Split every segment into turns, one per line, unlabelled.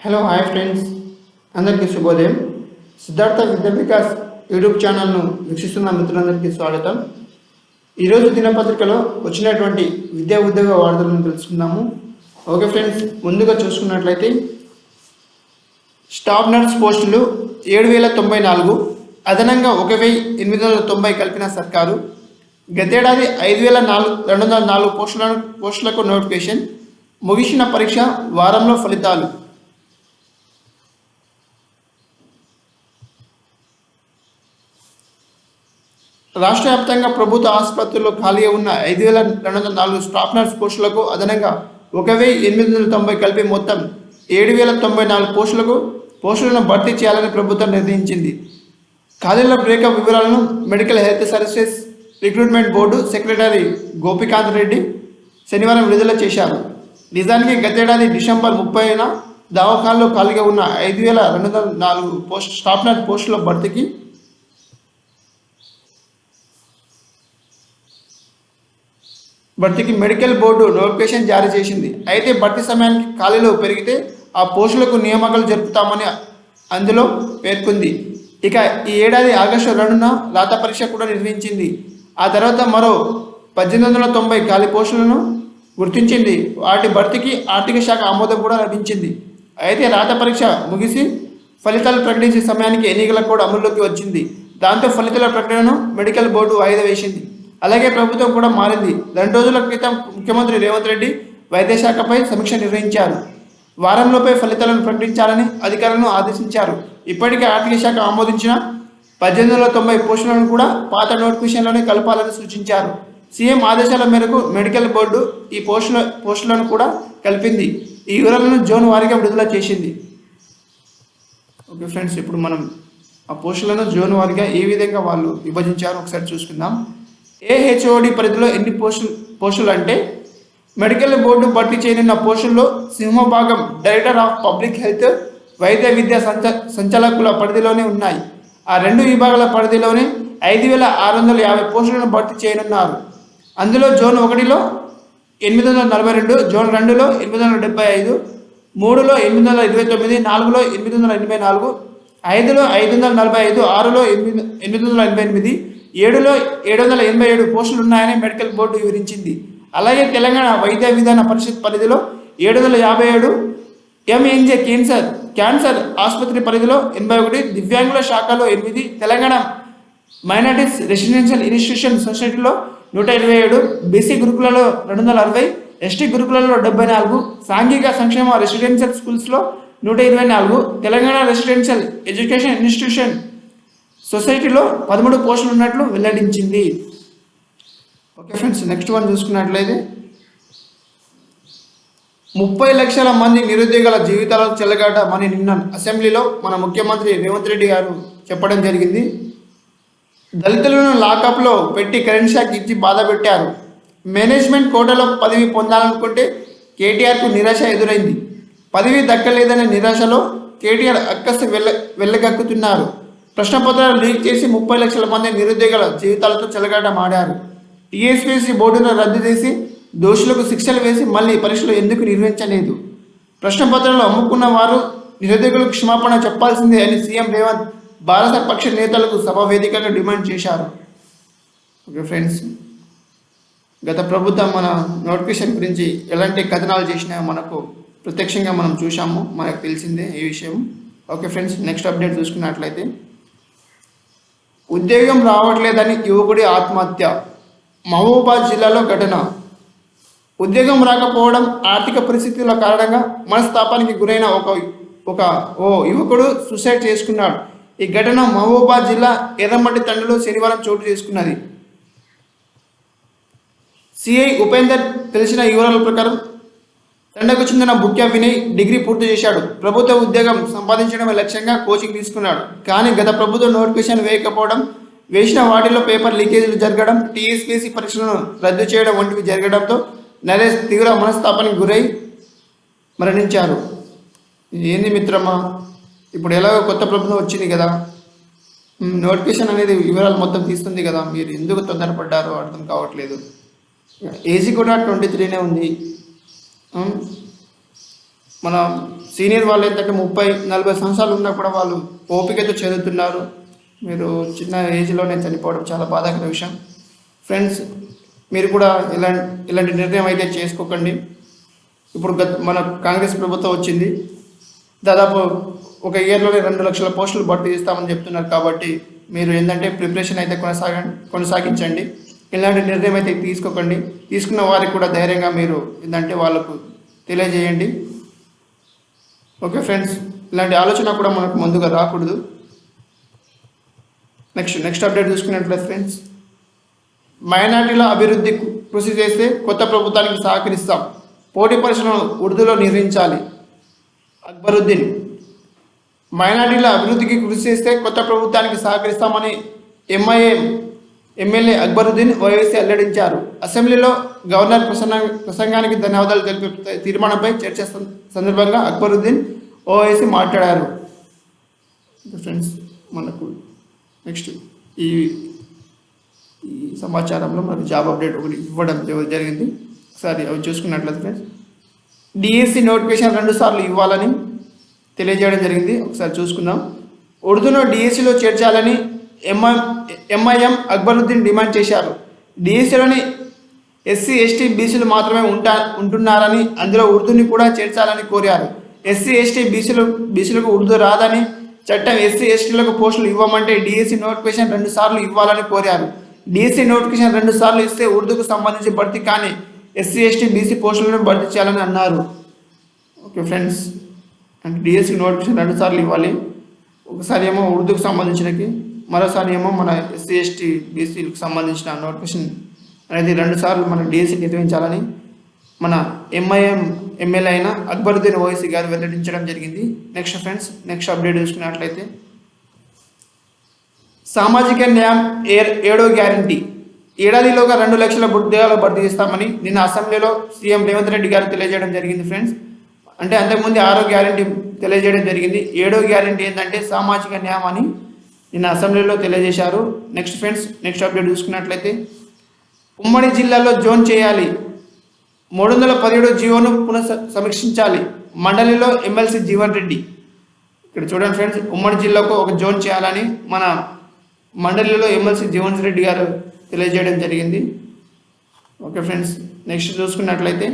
Hello hi friends, అందరికీ శుభోదయం. సిద్ధార్థ విద్యా వికాస్ యూట్యూబ్ ఛానల్ను వీక్షిస్తున్న మిత్రులందరికీ స్వాగతం. ఈరోజు దినపత్రికలో వచ్చినటువంటి విద్యా ఉద్యోగ వార్తలను తెలుసుకుందాము. ఓకే ఫ్రెండ్స్, ముందుగా చూసుకున్నట్లయితే స్టాఫ్ నర్స్ పోస్టులు 7,094, అదనంగా 1,890 కల్పిన సర్కారు. గతేడాది 5,204 పోస్టులకు నోటిఫికేషన్. ముగిసిన పరీక్ష, వారంలో ఫలితాలు. రాష్ట్ర వ్యాప్తంగా ప్రభుత్వ ఆసుపత్రుల్లో ఖాళీగా ఉన్న 5,204 స్టాఫ్ నర్స్ పోస్టులకు అదనంగా 1,890 కలిపి మొత్తం 7,094 పోస్టులను భర్తీ చేయాలని ప్రభుత్వం నిర్ణయించింది. ఖాళీల బ్రేకప్ వివరాలను medical health services recruitment board secretary Gopikanth Reddy శనివారం విడుదల చేశారు. నిజానికి గతేడాది డిసెంబర్ 30న దవాఖానలో ఖాళీగా ఉన్న 5,204 స్టాఫ్ నర్స్ పోస్టుల భర్తీకి మెడికల్ బోర్డు నోటిఫికేషన్ జారీ చేసింది. అయితే భర్తీ సమయానికి ఖాళీలు పెరిగితే ఆ పోస్టులకు నియామకాలు జరుపుతామని అందులో పేర్కొంది. ఇక ఈ ఏడాది ఆగస్టు 2న రాత పరీక్ష కూడా నిర్వహించింది. ఆ తర్వాత మరో 1,890 ఖాళీ పోస్టులను గుర్తించింది. వాటి భర్తీకి ఆర్థిక శాఖ ఆమోదం కూడా లభించింది. అయితే రాత పరీక్ష ముగిసి ఫలితాలు ప్రకటించే సమయానికి ఎన్నికల కోడ్ అమల్లోకి వచ్చింది. దాంతో ఫలితాల ప్రకటనను మెడికల్ బోర్డు వాయిదా వేసింది. అలాగే ప్రభుత్వం కూడా మారింది. 2 రోజుల క్రితం ముఖ్యమంత్రి రేవంత్ రెడ్డి వైద్య శాఖపై సమీక్ష నిర్వహించారు. వారంలోపై ఫలితాలను ప్రకటించాలని అధికారులను ఆదేశించారు. ఇప్పటికే ఆర్థిక శాఖ ఆమోదించిన 1,890 పోస్టులను కూడా పాత నోటిఫికేషన్లోనే కలపాలని సూచించారు. సీఎం ఆదేశాల మేరకు మెడికల్ బోర్డు ఈ పోస్టులను కూడా కలిపింది. ఈ వివరాలను జోన్ వారీగా విడుదల చేసింది. ఓకే ఫ్రెండ్స్, ఇప్పుడు మనం ఆ పోస్టులను జోన్ వారీగా ఏ విధంగా వాళ్ళు విభజించారో ఒకసారి చూసుకుందాం. ఏహెచ్ఓడి పరిధిలో ఎన్ని పోస్టులు అంటే మెడికల్ బోర్డు భర్తీ చేయనున్న పోస్టుల్లో సింహభాగం డైరెక్టర్ ఆఫ్ పబ్లిక్ హెల్త్, వైద్య విద్యా సంచాలకుల పరిధిలోనే ఉన్నాయి. ఆ 2 విభాగాల పరిధిలోనే 5,650 పోస్టులను భర్తీ చేయనున్నారు. అందులో జోన్ 1లో 842, జోన్ 2లో 875, 3లో 829, 4లో 884, 5లో 545, 6లో 888, 7లో 787 పోస్టులు ఉన్నాయని మెడికల్ బోర్డు వివరించింది. అలాగే తెలంగాణ వైద్య విధాన పరిషత్ పరిధిలో 757, ఎంఎన్జే క్యాన్సర్ ఆసుపత్రి పరిధిలో 81, దివ్యాంగుల శాఖలో 8, తెలంగాణ మైనారిటీస్ రెసిడెన్షియల్ ఇన్స్టిట్యూషన్ సొసైటీలో 127, బీసీ గురుకులలో 260, ఎస్టీ గురుకులలో 74, సాంఘిక సంక్షేమ రెసిడెన్షియల్ స్కూల్స్లో 124, తెలంగాణ రెసిడెన్షియల్ ఎడ్యుకేషన్ ఇన్స్టిట్యూషన్ సొసైటీలో 13 పోస్టులు ఉన్నట్లు వెల్లడించింది. ఓకే ఫ్రెండ్స్, నెక్స్ట్ వన్ చూసుకున్నట్లయితే 30 లక్షల మంది నిరుద్యోగుల జీవితాలకు చెల్లగాటమని నిన్న అసెంబ్లీలో మన ముఖ్యమంత్రి రేవంత్ రెడ్డి గారు చెప్పడం జరిగింది. దళితులను లాకప్లో పెట్టి కరెంట్ షాక్ ఇచ్చి బాధ పెట్టారు. మేనేజ్మెంట్ కోటాలో పదవి పొందాలనుకుంటే కేటీఆర్కు నిరాశ ఎదురైంది. పదవి దక్కలేదనే నిరాశలో కేటీఆర్ అక్కసు వెళ్ళగక్కుతున్నారు. ప్రశ్నపత్రాలు లీక్ చేసి 30 లక్షల మంది నిరుద్యోగుల జీవితాలతో చెలగాటమాడారు. టీఎస్పీఎస్సీ బోర్డును రద్దు చేసి దోషులకు శిక్షలు వేసి మళ్ళీ పరీక్షలు ఎందుకు నిర్వహించలేదు? ప్రశ్నపత్రాలు అమ్ముకున్న వారు నిరుద్యోగులకు క్షమాపణ చెప్పాల్సిందే అని సీఎం రేవంత్ భారత పక్ష నేతలకు సభ వేదికగా డిమాండ్ చేశారు. ఓకే ఫ్రెండ్స్, గత ప్రభుత్వం మన నోటిఫికేషన్ గురించి ఎలాంటి కథనాలు చేసినా మనకు ప్రత్యక్షంగా మనం చూసాము, మనకు తెలిసిందే ఈ విషయం. ఓకే ఫ్రెండ్స్, నెక్స్ట్ అప్డేట్ చూసుకున్నట్లయితే ఉద్యోగం రావట్లేదని యువకుడి ఆత్మహత్య. మహబూబాబాద్ జిల్లాలో ఘటన. ఉద్యోగం రాకపోవడం, ఆర్థిక పరిస్థితుల కారణంగా మనస్తాపానికి గురైన ఓ యువకుడు సూసైడ్ చేసుకున్నాడు. ఈ ఘటన మహబూబాబాద్ జిల్లా ఎర్రమట్టి తండలో శనివారం చోటు చేసుకున్నది. సిఐ ఉపేందర్ తెలిసిన వివరాల ప్రకారం తండకు చెందిన బుక్యా వినయ్ డిగ్రీ పూర్తి చేశాడు. ప్రభుత్వ ఉద్యోగం సంపాదించడమే లక్ష్యంగా కోచింగ్ తీసుకున్నాడు. కానీ గత ప్రభుత్వం నోటిఫికేషన్ వేయకపోవడం, వేసిన వాటిలో పేపర్ లీకేజీలు జరగడం, టీఎస్పీఎస్సీ పరీక్షలను రద్దు చేయడం వంటివి జరగడంతో నరేష్ తీవ్ర మనస్తాపానికి గురై మరణించారు. ఏంది మిత్రమా, ఇప్పుడు ఎలాగో కొత్త ప్రభుత్వం వచ్చింది కదా, నోటిఫికేషన్ అనేది వివరాలు మొత్తం తీస్తుంది కదా, మీరు ఎందుకు తొందరపడ్డారో అర్థం కావట్లేదు. ఏజీ కూడా 23 ఉంది. మన సీనియర్ వాళ్ళు ఏంటంటే 30-40 సంవత్సరాలు ఉన్నా కూడా వాళ్ళు ఓపికతో చదువుతున్నారు. మీరు చిన్న ఏజ్లోనే చనిపోవడం చాలా బాధాకర విషయం. ఫ్రెండ్స్, మీరు కూడా ఇలాంటి నిర్ణయం అయితే చేసుకోకండి. ఇప్పుడు మన కాంగ్రెస్ ప్రభుత్వం వచ్చింది, దాదాపు ఒక ఇయర్లోనే 2 లక్షల పోస్టులు భర్తీ చేస్తామని చెప్తున్నారు. కాబట్టి మీరు ఏంటంటే ప్రిపరేషన్ అయితే కొనసాగించండి. ఇలాంటి నిర్ణయం అయితే తీసుకోకండి. తీసుకున్న వారికి కూడా ధైర్యంగా మీరు ఏంటంటే వాళ్ళకు తెలియజేయండి. ఓకే ఫ్రెండ్స్, ఇలాంటి ఆలోచన కూడా మనకు ముందుగా రాకూడదు. నెక్స్ట్ అప్డేట్ చూసుకున్నట్లయితే ఫ్రెండ్స్, మైనార్టీల అభివృద్ధి కృషి చేస్తే కొత్త ప్రభుత్వానికి సహకరిస్తాం, పోటీ పరీక్షలను ఉర్దూలో నిర్వహించాలి. అక్బరుద్దీన్, మైనార్టీల అభివృద్ధికి కృషి చేస్తే కొత్త ప్రభుత్వానికి సహకరిస్తామని ఎంఐఎం ఎమ్మెల్యే అక్బరుద్దీన్ ఓవైసీ వెల్లడించారు. అసెంబ్లీలో గవర్నర్ ప్రసంగానికి ధన్యవాదాలు తెలిపే తీర్మానంపై చర్చ సందర్భంగా అక్బరుద్దీన్ ఓవైసీ మాట్లాడారు. ఫ్రెండ్స్, మనకు నెక్స్ట్ ఈ సమాచారంలో మనకు జాబ్ అప్డేట్ ఒకటి ఇవ్వడం జరిగింది. ఒకసారి అవి చూసుకున్నట్లయితే ఫ్రెండ్స్, డిఎస్సి నోటిఫికేషన్ 2 సార్లు ఇవ్వాలని తెలియజేయడం జరిగింది. ఒకసారి చూసుకుందాం. ఉర్దూను డిఎస్సిలో చేర్చాలని ఎంఐఎం అక్బరుద్దీన్ డిమాండ్ చేశారు. డిఎస్సిలోని ఎస్సీ ఎస్టీ బీసీలు మాత్రమే ఉంటున్నారని, అందులో ఉర్దూని కూడా చేర్చాలని కోరారు. ఎస్సీ ఎస్టీ బీసీలకు ఉర్దూ రాదని చట్టం ఎస్సీ ఎస్టీలకు పోస్టులు ఇవ్వమంటే డిఎస్సి నోటిఫికేషన్ 2 సార్లు ఇవ్వాలని కోరారు. డిఎస్సి నోటిఫికేషన్ 2 సార్లు ఇస్తే ఉర్దూకు సంబంధించి భర్తీ కానీ ఎస్సీ ఎస్టీ బీసీ పోస్టులను భర్తీ చేయాలని అన్నారు. ఓకే ఫ్రెండ్స్, అంటే డిఎస్సి నోటిఫికేషన్ 2 సార్లు ఇవ్వాలి. ఒకసారి ఏమో ఉర్దూకు సంబంధించినకి, మరోసారి ఏమో మన ఎస్సీ ఎస్టీ బీసీలకు సంబంధించిన నోటిఫికేషన్ అనేది 2 సార్లు మన డిఎస్సి నిర్వహించాలని మన ఎంఐఎం ఎమ్మెల్యే అయిన అక్బరుద్దీన్ ఓవైసీ గారు వెల్లడించడం జరిగింది. నెక్స్ట్ ఫ్రెండ్స్, నెక్స్ట్ అప్డేట్ చూసుకున్నట్లయితే, సామాజిక న్యాయం 7వ గ్యారంటీ, ఏడాదిలోగా 2 లక్షల ఉద్యోగాలు భర్తీ చేస్తామని నిన్న అసెంబ్లీలో సీఎం రేవంత్ రెడ్డి గారు తెలియజేయడం జరిగింది. ఫ్రెండ్స్, అంటే అంతకుముందు 6వ గ్యారంటీ తెలియజేయడం జరిగింది. 7వ గ్యారంటీ ఏంటంటే సామాజిక న్యాయం అని నిన్న అసెంబ్లీలో తెలియజేశారు. నెక్స్ట్ ఫ్రెండ్స్, నెక్స్ట్ అప్డేట్ చూసుకున్నట్లయితే, ఉమ్మడి జిల్లాలో జోన్ చేయాలి, 317 జీవోను సమీక్షించాలి, మండలిలో ఎమ్మెల్సీ జీవన్ రెడ్డి. ఇక్కడ చూడండి ఫ్రెండ్స్, ఉమ్మడి జిల్లాకు ఒక జోన్ చేయాలని మన మండలిలో ఎమ్మెల్సీ జీవన్ రెడ్డి గారు తెలియజేయడం జరిగింది. ఓకే ఫ్రెండ్స్, నెక్స్ట్ చూసుకున్నట్లయితే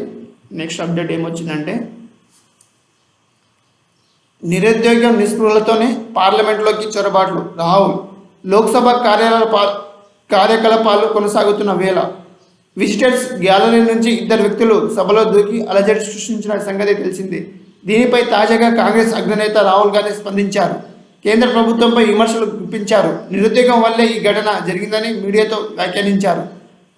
నెక్స్ట్ అప్డేట్ ఏమొచ్చిందంటే, నిరుద్యోగం నిస్పృహలతోనే పార్లమెంట్లోకి చొరబాట్లు, రాహుల్. లోక్సభ కార్యకలాపాలు కొనసాగుతున్న వేళ విజిటర్స్ గ్యాలరీ నుంచి 2 వ్యక్తులు సభలో దూకి అలజడి సృష్టించిన సంగతి తెలిసిందే. దీనిపై తాజాగా కాంగ్రెస్ అగ్రనేత రాహుల్ గాంధీ స్పందించారు. కేంద్ర ప్రభుత్వంపై విమర్శలు గుప్పించారు. నిరుద్యోగం వల్లే ఈ ఘటన జరిగిందని మీడియాతో వ్యాఖ్యానించారు.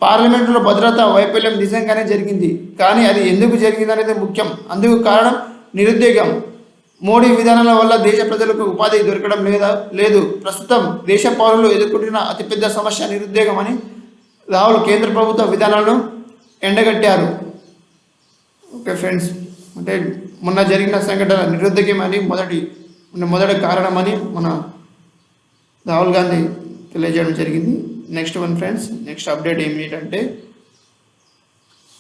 పార్లమెంటులో భద్రతా వైఫల్యం నిజంగానే జరిగింది, కానీ అది ఎందుకు జరిగిందనేది ముఖ్యం. అందుకు కారణం నిరుద్యోగం. మోడీ విధానాల వల్ల దేశ ప్రజలకు ఉపాధి దొరకడం లేదు. ప్రస్తుతం దేశ పౌరులు ఎదుర్కొంటున్న అతిపెద్ద సమస్య నిరుద్యోగం అని రాహుల్ కేంద్ర ప్రభుత్వ విధానాలను ఎండగట్టారు. ఓకే ఫ్రెండ్స్, అంటే మొన్న జరిగిన సంఘటన నిరుద్యోగం అని మొదటి కారణమని మన రాహుల్ గాంధీ తెలియజేయడం జరిగింది. Next one friends, next update ఏమిటంటే,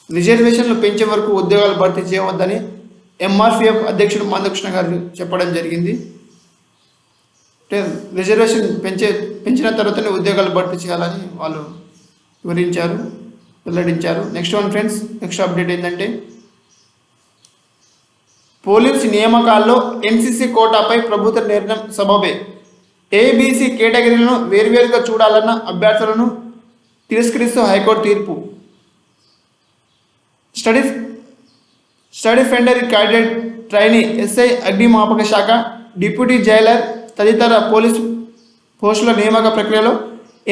రిజర్వేషన్లు పెంచే వరకు ఉద్యోగాలు భర్తీ చేయవద్దని ఎంఆర్పిఎఫ్ అధ్యక్షుడు మందకృష్ణ గారు చెప్పడం జరిగింది. అంటే రిజర్వేషన్ పెంచిన తర్వాతనే ఉద్యోగాలు భర్తీ చేయాలని వాళ్ళు వెల్లడించారు. Next one friends, next update ఏంటంటే, పోలీస్ నియామకాల్లో ఎన్సీసీ కోటాపై ప్రభుత్వ నిర్ణయం సబబే, ఏబీసీ కేటగిరీలను వేర్వేరుగా చూడాలన్న అభ్యర్థులను తిరస్కరిస్తూ హైకోర్టు తీర్పు. స్టడీ ఫెండరీ క్యాడెట్ ట్రైనీ, ఎస్ఐ, అగ్నిమాపక శాఖ, డిప్యూటీ జైలర్ తదితర పోలీసు పోస్టుల నియామక ప్రక్రియలో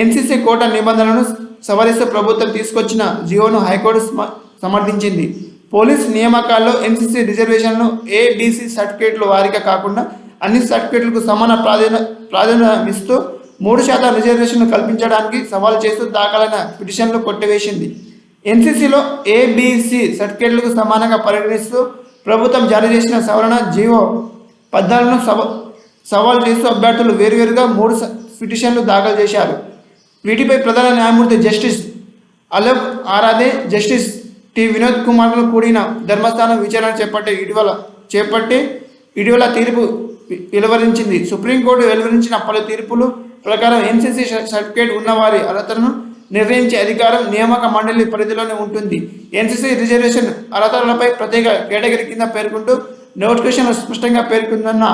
ఎన్సీసీ కోటా నిబంధనలను సవరిస్తూ ప్రభుత్వం తీసుకొచ్చిన జీవోను హైకోర్టు సమర్థించింది. పోలీస్ నియామకాల్లో ఎన్సీసీ రిజర్వేషన్ను ఏబీసీ సర్టిఫికేట్ల వారీగా కాకుండా అన్ని సర్టిఫికేట్లకు సమాన ప్రాధాన్యమిస్తూ 3% రిజర్వేషన్ను కల్పించడానికి సవాల్ చేస్తూ దాఖలైన పిటిషన్లు కొట్టివేసింది. ఎన్సీసీలో ఏబీసీ సర్టిఫికేట్లకు సమానంగా పరిగణిస్తూ ప్రభుత్వం జారీ చేసిన సవరణ జీవో 14ను సవాల్ చేస్తూ అభ్యర్థులు వేరువేరుగా 3 పిటిషన్లు దాఖలు చేశారు. వీటిపై ప్రధాన న్యాయమూర్తి justice Alok Aradhe, justice T Vinod కుమార్లు కూడిన ధర్మస్థానం విచారణ చేపట్టే ఇటీవల చేపట్టి ఇటీవల తీర్పు వెలువరించింది. సుప్రీంకోర్టు వెలువరించిన పలు తీర్పులు ప్రకారం ఎన్సీసీ సర్టిఫికేట్ ఉన్నవారి అర్హతలను నిర్ణయించే అధికారం నియామక మండలి పరిధిలోనే ఉంటుంది. ఎన్సీసీ రిజర్వేషన్ అర్హతలపై ప్రత్యేక కేటగిరీ కింద పేర్కొంటూ నోటిఫికేషన్ స్పష్టంగా పేర్కొందన్న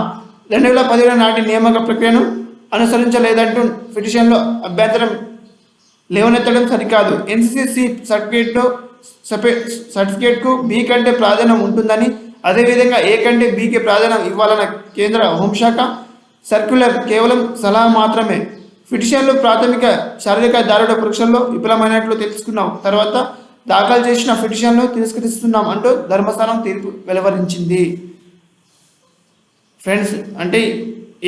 2017 నాటి నియామక ప్రక్రియను అనుసరించలేదంటూ పిటిషన్లో అభ్యంతరం లేవనెత్తడం సరికాదు. ఎన్సీసీ సర్టిఫికేట్కు బి కంటే ప్రాధాన్యం ఉంటుందని, అదేవిధంగా ఏ కంటే బికి ప్రాధాన్యం ఇవ్వాలన్న కేంద్ర హోంశాఖ సర్క్యులర్ కేవలం సలహా మాత్రమే. పిటిషన్లు ప్రాథమిక శారీరక దారుఢ పరీక్షల్లో విఫలమైనట్లు తెలుసుకున్నాం. తర్వాత దాఖలు చేసిన పిటిషన్లు తిరస్కరిస్తున్నాం అంటూ ధర్మస్థానం తీర్పు వెలువరించింది. ఫ్రెండ్స్, అంటే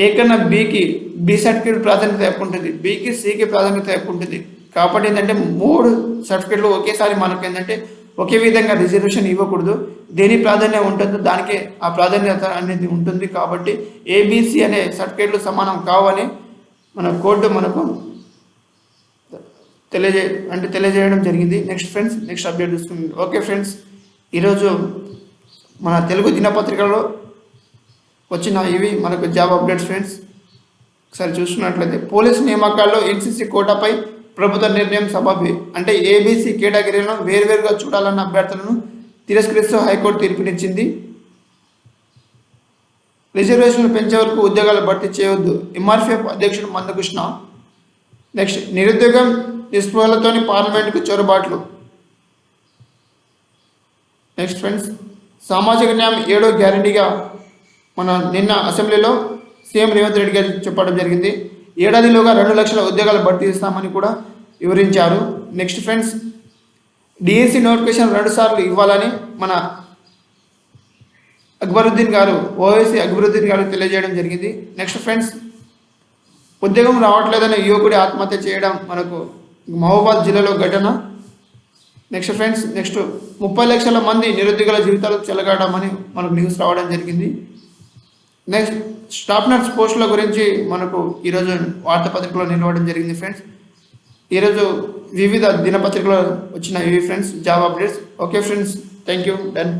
ఏ కన్నా బికి బి సర్టిఫికేట్ ప్రాధాన్యత ఎక్కువ ఉంటుంది, బికి సికి ప్రాధాన్యత ఎక్కువ ఉంటుంది. కాబట్టి ఏంటంటే 3 సర్టిఫికేట్లు ఒకేసారి మనకు ఏంటంటే ఒకే విధంగా రిజర్వేషన్ ఇవ్వకూడదు. దేని ప్రాధాన్యం ఉంటుందో దానికే ఆ ప్రాధాన్యత అనేది ఉంటుంది. కాబట్టి ఏబిసి అనే సర్టిఫికేట్లు సమానం కావని మన కోర్టు మనకు తెలియజేయడం జరిగింది. నెక్స్ట్ అప్డేట్ చూసుకుంది. ఓకే ఫ్రెండ్స్, ఈరోజు మన తెలుగు దినపత్రికలో వచ్చిన ఇవి మనకు జాబ్ అప్డేట్స్. ఫ్రెండ్స్, ఒకసారి చూసుకున్నట్లయితే పోలీస్ నియామకాల్లో ఎన్సీసీ కోటాపై ప్రభుత్వ నిర్ణయం సబబే. అంటే ఏబీసీ కేటగిరీలను వేర్వేరుగా చూడాలన్న అభ్యర్థులను తిరస్కరిస్తూ హైకోర్టు తీర్పునిచ్చింది. రిజర్వేషన్లు పెంచే వరకు ఉద్యోగాలు భర్తీ చేయవద్దు, ఎంఆర్పీఎఫ్ అధ్యక్షుడు మందకృష్ణ. నెక్స్ట్, నిరుద్యోగం నిస్పృహలతోని పార్లమెంటుకు చొరబాట్లు. నెక్స్ట్ ఫ్రెండ్స్, సామాజిక న్యాయం 7వ గ్యారంటీగా మన నిన్న అసెంబ్లీలో సీఎం రేవంత్ రెడ్డి గారు చెప్పడం జరిగింది. ఏడాదిలోగా 2 లక్షల ఉద్యోగాలు భర్తీ చేస్తామని కూడా వివరించారు. నెక్స్ట్ ఫ్రెండ్స్, డిఎస్సి నోటిఫికేషన్ 2 సార్లు ఇవ్వాలని మన ఓవైసీ అక్బరుద్దీన్ గారు తెలియజేయడం జరిగింది. నెక్స్ట్ ఫ్రెండ్స్, ఉద్యోగం రావట్లేదని యువకుడి ఆత్మహత్య చేయడం మనకు మహబూబాబాద్ జిల్లాలో ఘటన. నెక్స్ట్ ఫ్రెండ్స్, 30 లక్షల మంది నిరుద్యోగుల జీవితాలు చెలగాడమని మనకు న్యూస్ రావడం జరిగింది. నెక్స్ట్, స్టాఫ్ నర్స్ పోస్టుల గురించి మనకు ఈరోజు వార్తాపత్రికలో నిలవడం జరిగింది. ఫ్రెండ్స్, ఈరోజు వివిధ దినపత్రికలో వచ్చిన ఇవి friends job updates. Okay friends, thank you. Done.